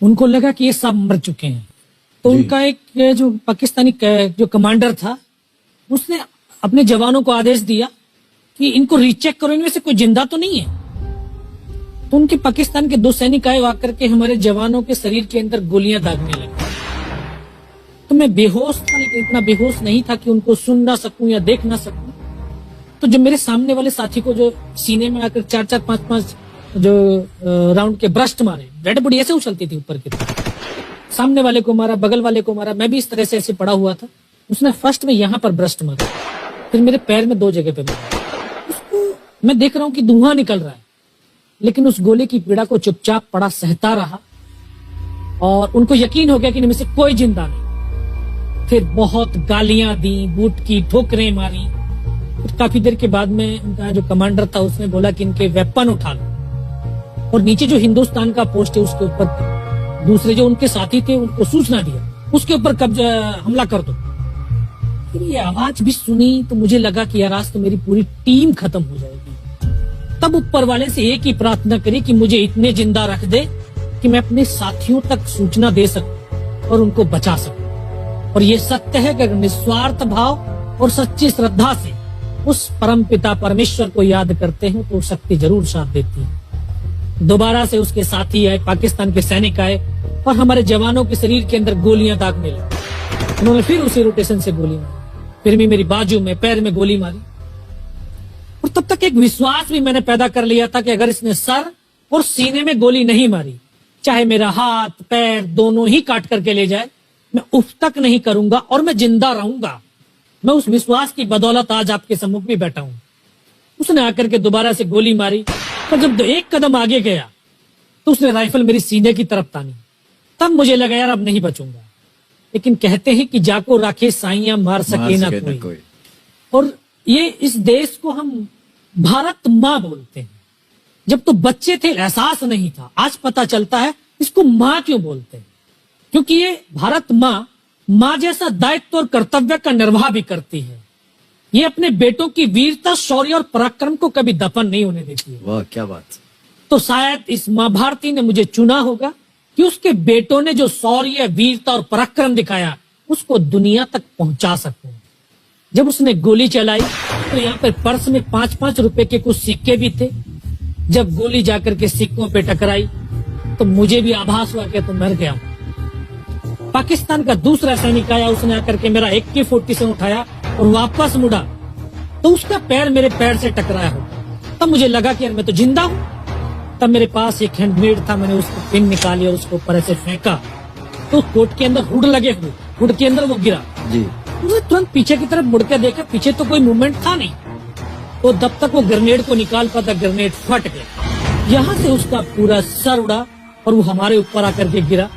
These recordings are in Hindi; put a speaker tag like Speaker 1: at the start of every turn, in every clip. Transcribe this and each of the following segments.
Speaker 1: उनको लगा कि ये सब मर चुके हैं, तो उनका एक जो पाकिस्तानी जो कमांडर था उसने अपने जवानों को आदेश दिया कि इनको रीचेक करो, इनमें से कोई जिंदा तो नहीं है। तो उनके पाकिस्तान के 2 सैनिक आए, आकर के हमारे जवानों के शरीर के अंदर गोलियां दागने लगे। तो मैं बेहोश था, लेकिन इतना बेहोश नहीं था कि उनको सुन ना सकूं या देख ना सकूं। तो जब मेरे सामने वाले साथी को जो सीने में आकर 4-4, 5-5 जो राउंड के ब्रस्ट मारे, डेड बॉडी ऐसे उछलती थी ऊपर की तरफ, सामने वाले को मारा, बगल वाले को मारा, मैं भी इस तरह से ऐसे पड़ा हुआ था। उसने फर्स्ट में यहाँ पर ब्रस्ट मारा, फिर मेरे पैर में 2 जगह पे मारा। उसको मैं देख रहा हूँ कि धुआं निकल रहा है, लेकिन उस गोले की पीड़ा को चुपचाप पड़ा सहता रहा और उनको यकीन हो गया कि इनमें से कोई जिंदा नहीं। फिर बहुत गालियां दी, बूट की ठोकरें मारी। फिर काफी देर के बाद में उनका जो कमांडर था उसने बोला कि इनके वेपन उठा लो, और नीचे जो हिंदुस्तान का पोस्ट है उसके ऊपर दूसरे जो उनके साथी थे उनको सूचना दिया, उसके ऊपर कब्जा हमला कर दो। फिर ये आवाज भी सुनी तो मुझे लगा कि यार आज तो मेरी पूरी टीम खत्म हो जाएगी। तब ऊपर वाले से एक ही प्रार्थना करी कि मुझे इतने जिंदा रख दे कि मैं अपने साथियों तक सूचना दे सकूं और उनको बचा सकूं। और ये सत्य है कि अगर निस्वार्थ भाव और सच्ची श्रद्धा से उस परम पिता परमेश्वर को याद करते हैं तो शक्ति जरूर साथ देती है। दोबारा से उसके साथी आए, पाकिस्तान के सैनिक आए और हमारे जवानों के शरीर के अंदर गोलियां दागने लगे। उन्होंने फिर उसी रोटेशन से गोली मारी, फिर भी मेरी बाजू में, पैर में गोली मारी। और तब तक एक विश्वास भी मैंने पैदा कर लिया था कि अगर इसने सर और सीने में गोली नहीं मारी, चाहे मेरा हाथ पैर दोनों ही काट करके ले जाए, मैं उफ तक नहीं करूंगा और मैं जिंदा रहूंगा। मैं उस विश्वास की बदौलत आज आपके सम्मुख भी बैठा हूं। उसने आकर के दोबारा से गोली मारी, पर जब 1 कदम आगे गया तो उसने राइफल मेरी सीने की तरफ तानी। तब मुझे लगा यार अब नहीं बचूंगा। लेकिन कहते हैं कि जाको राखे साइयां मार सके ना कोई। और ये इस देश को हम भारत माँ बोलते हैं। जब तो बच्चे थे एहसास नहीं था, आज पता चलता है इसको माँ क्यों बोलते हैं, क्योंकि ये भारत माँ जैसा दायित्व और कर्तव्य का निर्वाह भी करती है। ये अपने बेटों की वीरता, शौर्य और पराक्रम को कभी दफन नहीं होने देती है।
Speaker 2: वाह क्या बात।
Speaker 1: तो शायद इस माँ भारती ने मुझे चुना होगा कि उसके बेटों ने जो शौर्य, वीरता और पराक्रम दिखाया उसको दुनिया तक पहुंचा सकूं। जब उसने गोली चलाई तो यहाँ पर पर्स में 5-5 रुपए के कुछ सिक्के भी थे। जब गोली जाकर के सिक्कों पे टकराई तो मुझे भी आभास हुआ कि तो मर गया। पाकिस्तान का दूसरा सैनिक आया, उसने आकर के मेरा AK-47 उठाया और वापस मुड़ा तो उसका पैर मेरे पैर से टकराया हो। तब मुझे लगा कि यार मैं तो जिंदा हूं। तब मेरे पास एक हैंड ग्रेनेड था, मैंने उसको पिन निकाली और उसको ऊपर ऐसे फेंका तो कोट के अंदर हुड लगे हुए, हुड के अंदर वो गिरा
Speaker 2: जी।
Speaker 1: उसने तुरंत पीछे की तरफ मुड़ के देखा, पीछे तो कोई मूवमेंट था नहीं। तो जब तक वो ग्रेनेड को निकाल पाता ग्रेनेड फट गया, यहाँ से उसका पूरा सर उड़ा और वो हमारे ऊपर आकर के गिरा।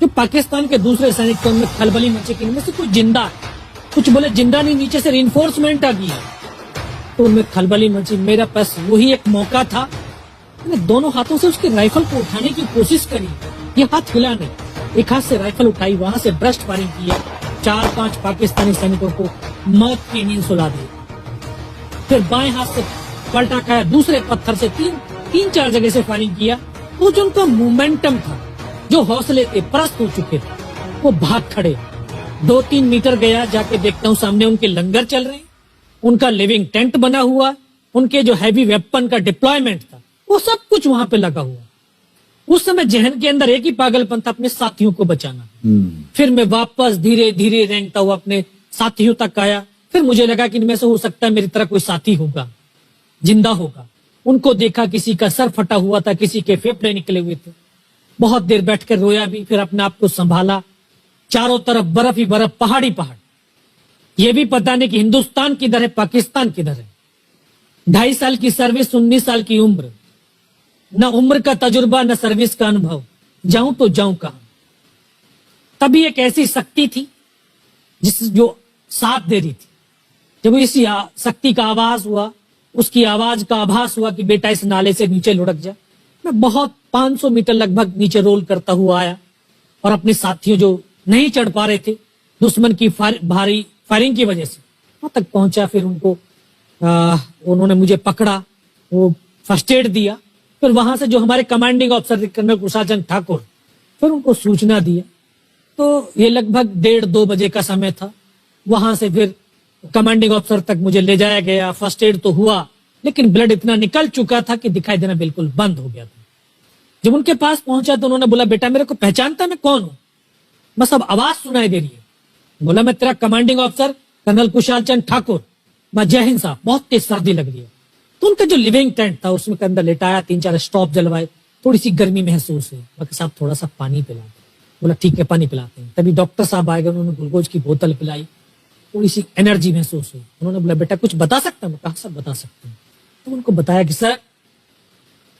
Speaker 1: जो पाकिस्तान के दूसरे सैनिक थे उनमें खलबली मची कि इनमें से कुछ जिंदा है, कुछ बोले जिंदा नहीं, नीचे से रिइंफोर्समेंट आ गई है। तो उनमें खलबली मची। मेरा पास वही एक मौका था, मैंने दोनों हाथों से उसकी राइफल को उठाने की कोशिश करी। ये हाथ हिला नहीं, एक हाथ से राइफल उठाई, वहां से ब्रस्ट फायरिंग की है। 4-5 पाकिस्तानी सैनिकों को मौत की नींद सुला दी। फिर बाएं हाथ से पलटा खाया, दूसरे पत्थर से 3-4 जगह से फायरिंग किया। तो जो उनका मोमेंटम था, जो हौसले थे, परस्त हो चुके थे, वो भाग खड़े। 2-3 मीटर गया, जाके देखता हूँ सामने उनके लंगर चल रहे हैं, उनका लिविंग टेंट बना हुआ, उनके जो हैवी वेपन का डिप्लॉयमेंट था वो सब कुछ वहां पे लगा हुआ। उस समय जहन के अंदर एक ही पागलपन था, अपने साथियों को बचाना। फिर मैं वापस धीरे धीरे रेंगता हुआ अपने साथियों तक आया। फिर मुझे लगा कि इनमें से हो सकता है मेरी तरह कोई साथी होगा, जिंदा होगा। उनको देखा, किसी का सर फटा हुआ था, किसी के फेफड़े निकले हुए थे। बहुत देर बैठकर रोया भी, फिर अपने आप को संभाला। चारों तरफ बर्फ ही बर्फ, पहाड़ी पहाड़। ये भी पता नहीं कि हिंदुस्तान किधर है, पाकिस्तान किधर है। 2.5 साल की सर्विस, 19 साल की उम्र, न उम्र का तजुर्बा न सर्विस का अनुभव, जाऊं तो जाऊं कहां। तभी एक ऐसी शक्ति थी जो साथ दे रही थी। जब इसी शक्ति का आवाज हुआ, उसकी आवाज का आभास हुआ कि बेटा इस नाले से नीचे लुढ़क जा, मैं बहुत 500 मीटर लगभग नीचे रोल करता हुआ आया और अपने साथियों जो नहीं चढ़ पा रहे थे दुश्मन की भारी फायरिंग की वजह से, वहां तक पहुंचा। फिर उन्होंने मुझे पकड़ा, वो फर्स्ट एड दिया। फिर वहां से जो हमारे कमांडिंग ऑफिसर कर्नल कुशाचंद ठाकुर, फिर उनको सूचना दिया। तो ये लगभग 1:30-2 बजे का समय था। वहां से फिर कमांडिंग ऑफिसर तक मुझे ले जाया गया। फर्स्ट एड तो हुआ, लेकिन ब्लड इतना निकल चुका था कि दिखाई देना बिल्कुल बंद हो गया था। जब उनके पास पहुंचा तो उन्होंने बोला, बेटा मेरे को पहचानता मैं कौन हूं? बस अब आवाज सुनाई दे रही है। बोला, मैं तेरा commanding officer colonel Kushal Chand Thakur. मैं, जय हिंद साहब, बहुत तेज सर्दी लग रही है। तो उनका जो लिविंग टेंट था उसमें के अंदर लेटाया, 3-4 स्टॉप जलवाए, थोड़ी सी गर्मी महसूस हुई। डॉक्टर साहब थोड़ा सा पानी पिला दो। बोला ठीक है, पानी पिलाते हैं। तभी डॉक्टर साहब आए गए, उन्होंने ग्लूकोज की बोतल पिलाई, थोड़ी सी एनर्जी महसूस हुई। उन्होंने बोला, बेटा कुछ बता सकता हूँ? कहा सब बता सकते हैं। तो उनको बताया कि सर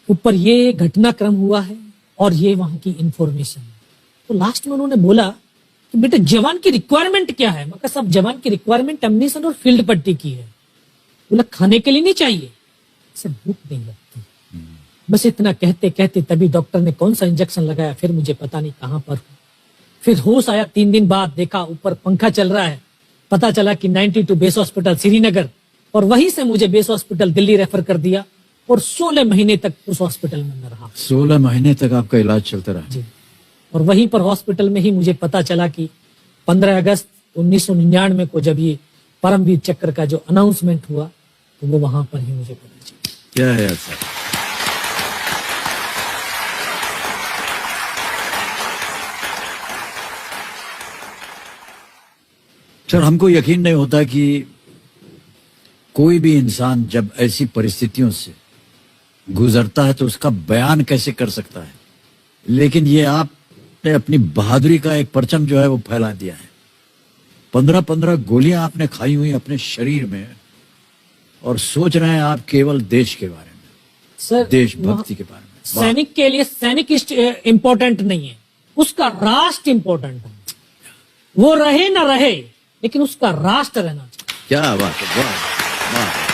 Speaker 1: ऊपर ये घटनाक्रम हुआ है और ये वहां की इंफॉर्मेशन है। तो लास्ट में उन्होंने बोला कि बेटा जवान की रिक्वायरमेंट क्या है? मैं कहा साहब जवान की रिक्वायरमेंट एम्यूनिशन और फील्ड पट्टी की है। बोला खाने के लिए नहीं चाहिए, इसे भूख नहीं लगती। बस इतना कहते कहते तभी डॉक्टर ने कौन सा इंजेक्शन लगाया, फिर मुझे पता नहीं कहां पर। फिर होश आया 3 दिन बाद, देखा ऊपर पंखा चल रहा है। पता चला कि 92 बेस हॉस्पिटल श्रीनगर, और वहीं से मुझे बेस हॉस्पिटल दिल्ली रेफर कर दिया और 16 महीने तक उस हॉस्पिटल में मैं रहा।
Speaker 2: 16 महीने तक आपका इलाज चलता रहा?
Speaker 1: जी। और वहीं पर हॉस्पिटल में ही मुझे पता चला कि 15 अगस्त 1999 को जब ये परमवीर चक्र का जो अनाउंसमेंट हुआ तो वो वहां पर ही मुझे पता चला।
Speaker 2: क्या है सर? सर हमको यकीन नहीं होता कि कोई भी इंसान जब ऐसी परिस्थितियों से गुजरता है तो उसका बयान कैसे कर सकता है, लेकिन ये आपने अपनी बहादुरी का एक परचम जो है वो फैला दिया है। 15-15 गोलियां आपने खाई हुई अपने शरीर में और सोच रहे हैं आप केवल देश के बारे में,
Speaker 1: सर
Speaker 2: देशभक्ति के बारे में।
Speaker 1: सैनिक के लिए सैनिक इंपॉर्टेंट नहीं है, उसका राष्ट्र इंपॉर्टेंट है। वो रहे ना रहे लेकिन उसका राष्ट्र रहना चाहिए।
Speaker 2: क्या बात है, वाह वाह।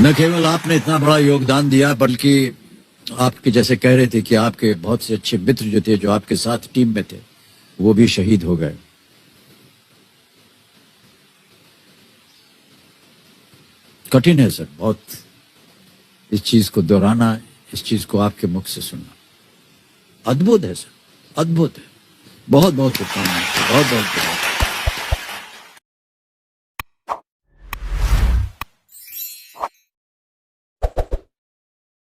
Speaker 2: न केवल आपने इतना बड़ा योगदान दिया बल्कि आपके जैसे कह रहे थे कि आपके बहुत से अच्छे मित्र जो थे, जो आपके साथ टीम में थे, वो भी शहीद हो गए। कठिन है सर बहुत इस चीज को दोहराना, इस चीज को आपके मुख से सुनना। अद्भुत है सर, अद्भुत है। बहुत बहुत शुभकामनाएं, बहुत बहुत